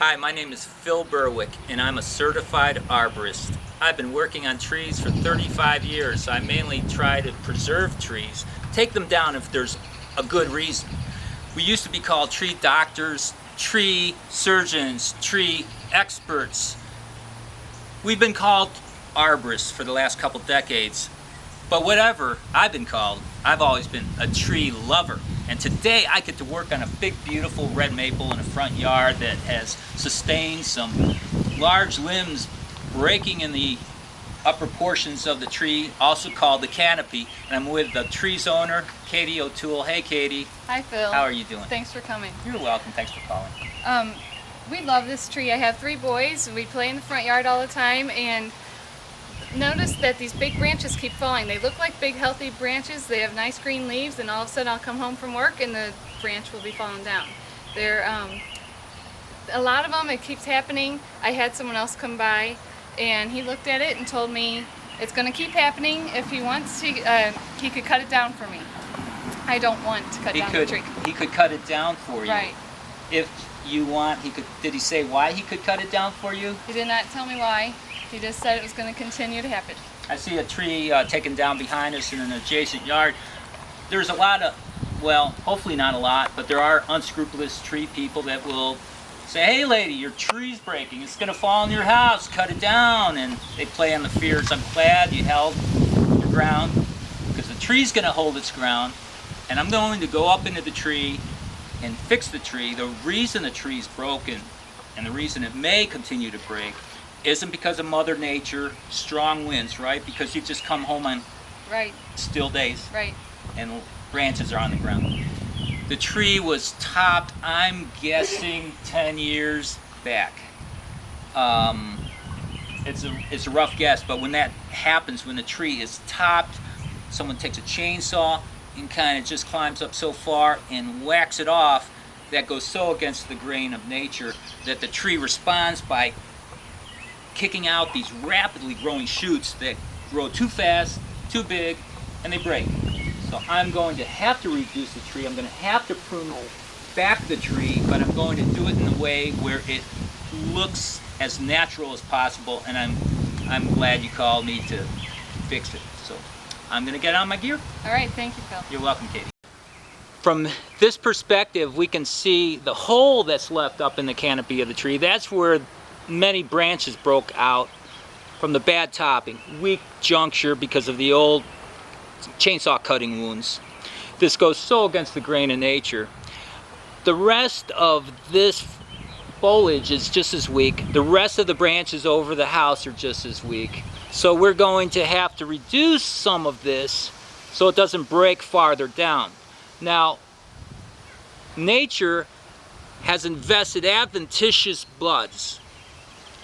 Hi, my name is Phil Berwick, and I'm a certified arborist. I've been working on trees for 35 years. I mainly try to preserve trees, take them down if there's a good reason. We used to be called tree doctors, tree surgeons, tree experts. We've been called arborists for the last couple decades. But whatever I've been called, I've always been a tree lover. And today I get to work on a big, beautiful red maple in a front yard that has sustained some large limbs breaking in the upper portions of the tree, also called the canopy. And I'm with the tree's owner, Katie O'Toole. Hey, Katie. Hi, Phil. How are you doing? Thanks for coming. You're welcome. Thanks for calling. We love this tree. I have 3 boys. We play in the front yard all the time, and notice that these big branches keep falling. They look like big healthy branches. They have nice green leaves, and all of a sudden I'll come home from work and the branch will be falling down. They're a lot of them. It keeps happening. I had someone else come by and he looked at it and told me it's going to keep happening. If he wants to, he could cut it down for me. I don't want to cut down the tree. He could cut it down for you. Right. If you want, he could. Did he say why he could cut it down for you? He did not tell me why. He just said it was going to continue to happen. I see a tree taken down behind us in an adjacent yard. There's a lot of, well, hopefully not a lot, but there are unscrupulous tree people that will say, hey lady, your tree's breaking, it's going to fall on your house, cut it down. And they play on the fears. I'm glad you held your ground, because the tree's going to hold its ground. And I'm going to go up into the tree and fix the tree. The reason the tree's broken and the reason it may continue to break isn't because of Mother Nature, strong winds, right? Because you've just come home on still days, right, and branches are on the ground. The tree was topped, I'm guessing, 10 years back. It's a rough guess, but when that happens, when the tree is topped, someone takes a chainsaw and kind of just climbs up so far and whacks it off, that goes so against the grain of nature that the tree responds by kicking out these rapidly growing shoots that grow too fast, too big, and they break. So I'm going to have to reduce the tree. I'm going to have to prune back the tree, but I'm going to do it in a way where it looks as natural as possible, and I'm glad you called me to fix it. So I'm going to get on my gear. All right, thank you, Phil. You're welcome, Katie. From this perspective, we can see the hole that's left up in the canopy of the tree. That's where many branches broke out from the bad topping, weak juncture because of the old chainsaw cutting wounds. This goes so against the grain of nature. The rest of this foliage is just as weak. The rest of the branches over the house are just as weak. So we're going to have to reduce some of this so it doesn't break farther down. Now, nature has invested adventitious buds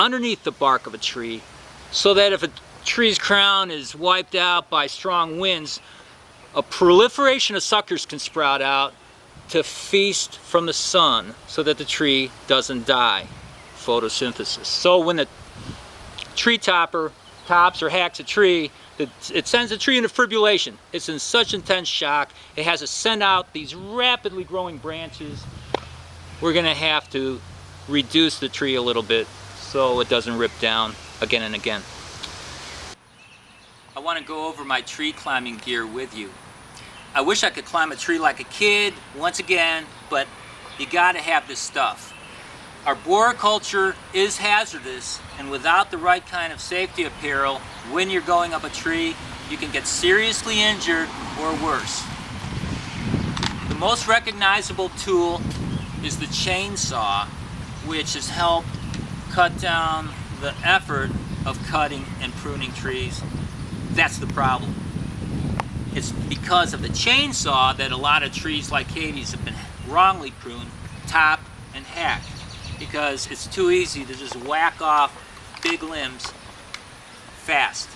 underneath the bark of a tree, so that if a tree's crown is wiped out by strong winds, a proliferation of suckers can sprout out to feast from the sun so that the tree doesn't die. Photosynthesis. So when the tree topper tops or hacks a tree, it sends the tree into fibrillation. It's in such intense shock, it has to send out these rapidly growing branches. We're going to have to reduce the tree a little bit so it doesn't rip down again and again. I want to go over my tree climbing gear with you. I wish I could climb a tree like a kid once again, but you got to have this stuff. Arboriculture is hazardous, and without the right kind of safety apparel, when you're going up a tree, you can get seriously injured or worse. The most recognizable tool is the chainsaw, which has helped cut down the effort of cutting and pruning trees. That's the problem. It's because of the chainsaw that a lot of trees like Katie's have been wrongly pruned, topped, and hacked, because it's too easy to just whack off big limbs fast.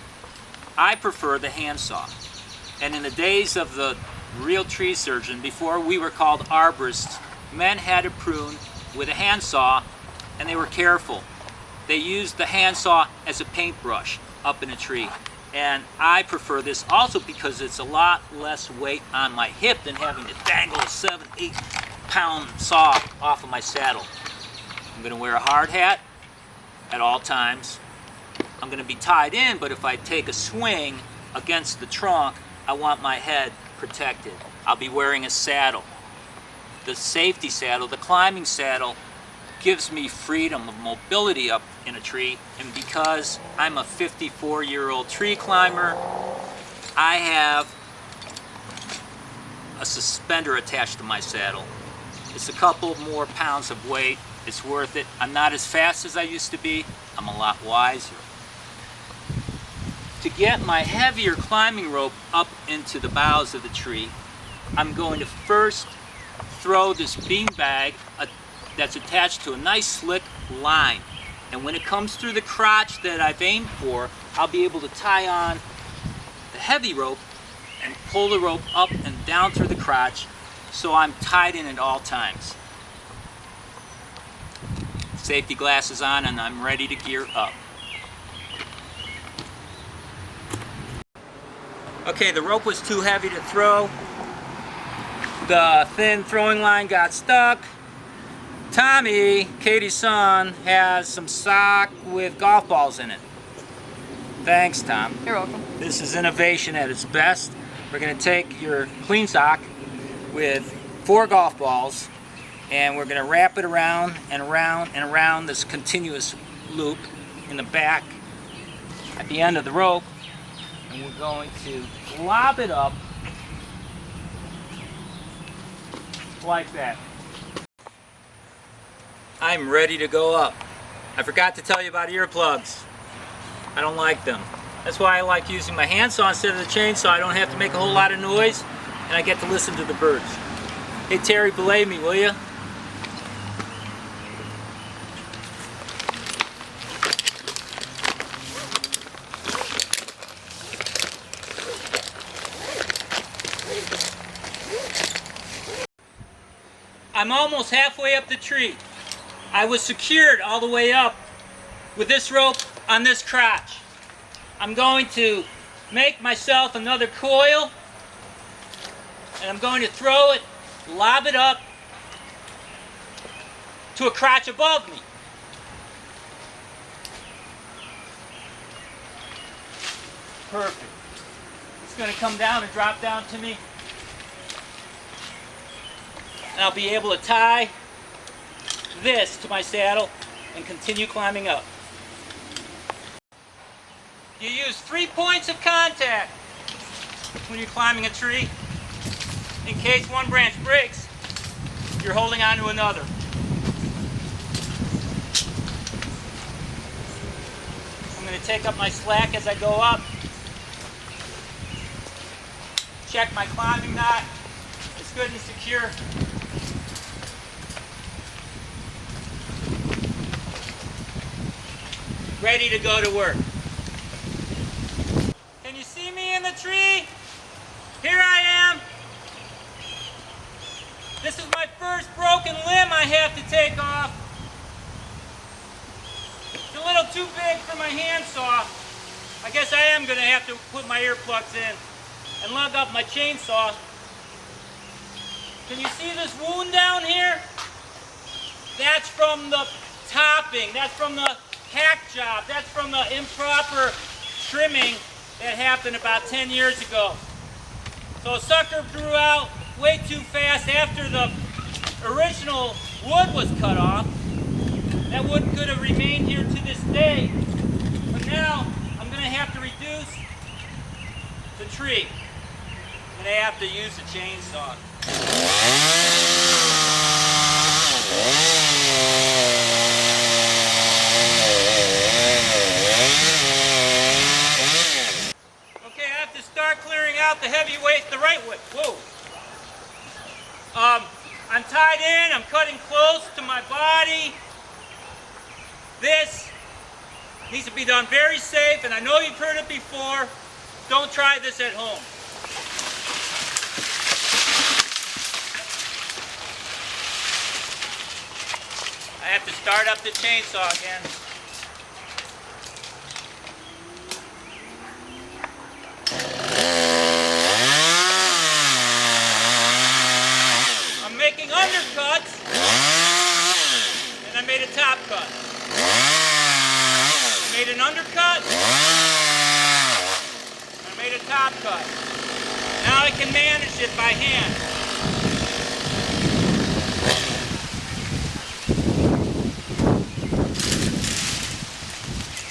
I prefer the handsaw. And in the days of the real tree surgeon, before we were called arborists, men had to prune with a handsaw, and they were careful. They used the handsaw as a paintbrush up in a tree. And I prefer this also because it's a lot less weight on my hip than having to dangle a 7-8 pound saw off of my saddle. I'm going to wear a hard hat at all times. I'm going to be tied in, but if I take a swing against the trunk, I want my head protected. I'll be wearing a saddle. The safety saddle, the climbing saddle, gives me freedom of mobility up in a tree, and because I'm a 54-year-old tree climber, I have a suspender attached to my saddle. It's a couple more pounds of weight. It's worth it. I'm not as fast as I used to be. I'm a lot wiser. To get my heavier climbing rope up into the boughs of the tree, I'm going to first throw this bean bag that's attached to a nice slick line. And when it comes through the crotch that I've aimed for, I'll be able to tie on the heavy rope and pull the rope up and down through the crotch so I'm tied in at all times. Safety glasses on and I'm ready to gear up. Okay, the rope was too heavy to throw. The thin throwing line got stuck. Tommy, Katie's son, has some sock with golf balls in it. Thanks, Tom. You're welcome. This is innovation at its best. We're going to take your clean sock with 4 golf balls and we're going to wrap it around and around and around this continuous loop in the back at the end of the rope, and we're going to lob it up like that. I'm ready to go up. I forgot to tell you about earplugs. I don't like them. That's why I like using my handsaw instead of the chainsaw. I don't have to make a whole lot of noise and I get to listen to the birds. Hey Terry, belay me, will you? I'm almost halfway up the tree. I was secured all the way up with this rope on this crotch. I'm going to make myself another coil and I'm going to throw it, lob it up to a crotch above me. Perfect. It's going to come down and drop down to me. And I'll be able to tie this to my saddle and continue climbing up. You use 3 points of contact when you're climbing a tree. In case one branch breaks, you're holding on to another. I'm going to take up my slack as I go up. Check my climbing knot. It's good and secure. Ready to go to work. Can you see me in the tree? Here I am. This is my first broken limb I have to take off. It's a little too big for my handsaw. I guess I am going to have to put my earplugs in and lug up my chainsaw. Can you see this wound down here? That's from the topping. That's from the hack job. That's from the improper trimming that happened about 10 years ago. So a sucker grew out way too fast after the original wood was cut off. That wood could have remained here to this day. But now I'm going to have to reduce the tree. I'm going to have to use the chainsaw. Clearing out the heavy weight the right way. Whoa. I'm tied in. I'm cutting close to my body. This needs to be done very safe, and I know you've heard it before. Don't try this at home. I have to start up the chainsaw again. I'm making undercuts, and I'm made a top cut. I made an undercut. I made a top cut. Now I can manage it by hand.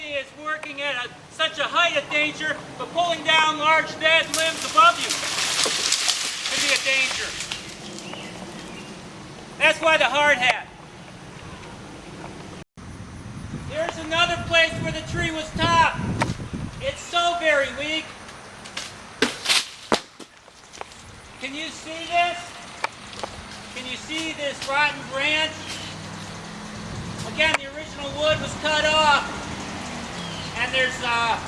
It's working at such a height of danger, but pulling down large dead limbs above you could be a danger. That's why the hard hat. Here's another place where the tree was topped. It's so very weak. Can you see this? Can you see this rotten branch? Again, the original wood was cut off. And there's a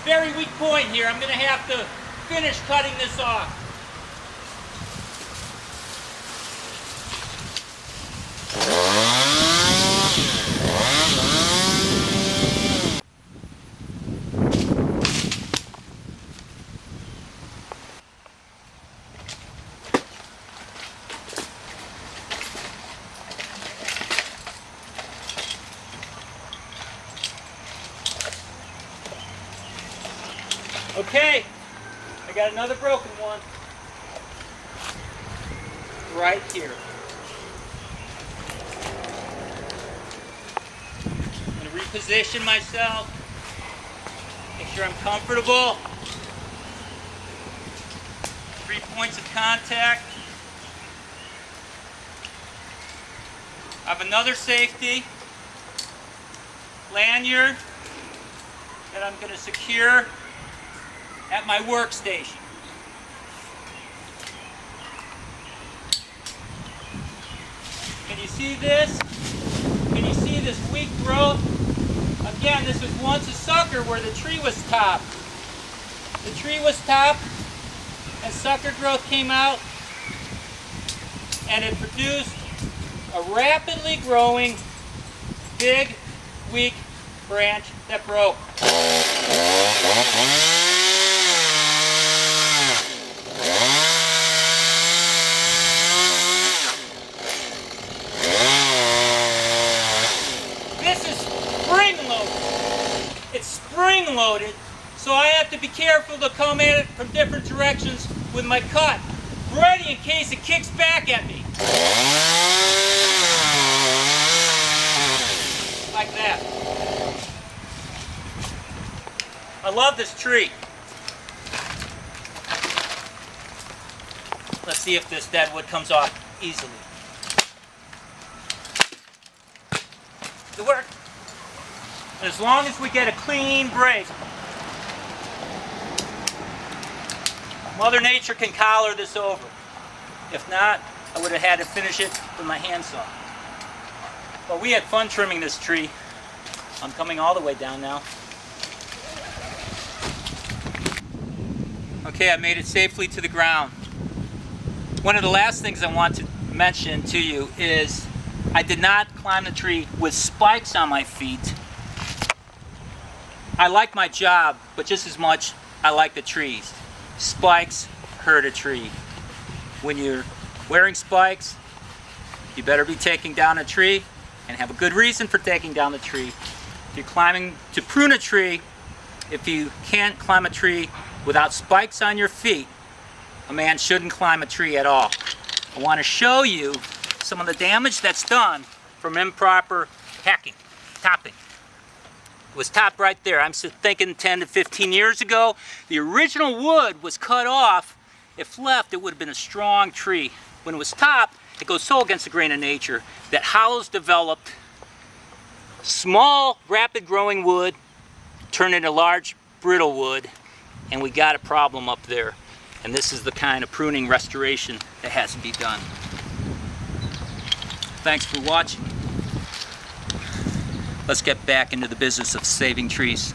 very weak point here. I'm going to have to finish cutting this off. Okay, I got another broken one right here. I'm going to reposition myself, make sure I'm comfortable. 3 points of contact. I have another safety lanyard that I'm going to secure at my workstation. Can you see this? Can you see this weak growth? Again, this was once a sucker where the tree was topped. The tree was topped and sucker growth came out and it produced a rapidly growing, big, weak branch that broke. It's spring-loaded, so I have to be careful to come at it from different directions with my cut, ready in case it kicks back at me. Like that. I love this tree. Let's see if this dead wood comes off easily. It worked. As long as we get a clean break, Mother Nature can collar this over. If not, I would have had to finish it with my handsaw. But we had fun trimming this tree. I'm coming all the way down now. Okay, I made it safely to the ground. One of the last things I want to mention to you is I did not climb the tree with spikes on my feet. I like my job, but just as much I like the trees. Spikes hurt a tree. When you're wearing spikes, you better be taking down a tree and have a good reason for taking down the tree. If you're climbing to prune a tree, if you can't climb a tree without spikes on your feet, a man shouldn't climb a tree at all. I want to show you some of the damage that's done from improper hacking, topping. It was topped right there. I'm thinking 10 to 15 years ago. The original wood was cut off. If left, it would have been a strong tree. When it was topped, it goes so against the grain of nature that hollows developed. Small, rapid growing wood turned into large, brittle wood, and we got a problem up there. And this is the kind of pruning restoration that has to be done. Thanks for watching. Let's get back into the business of saving trees.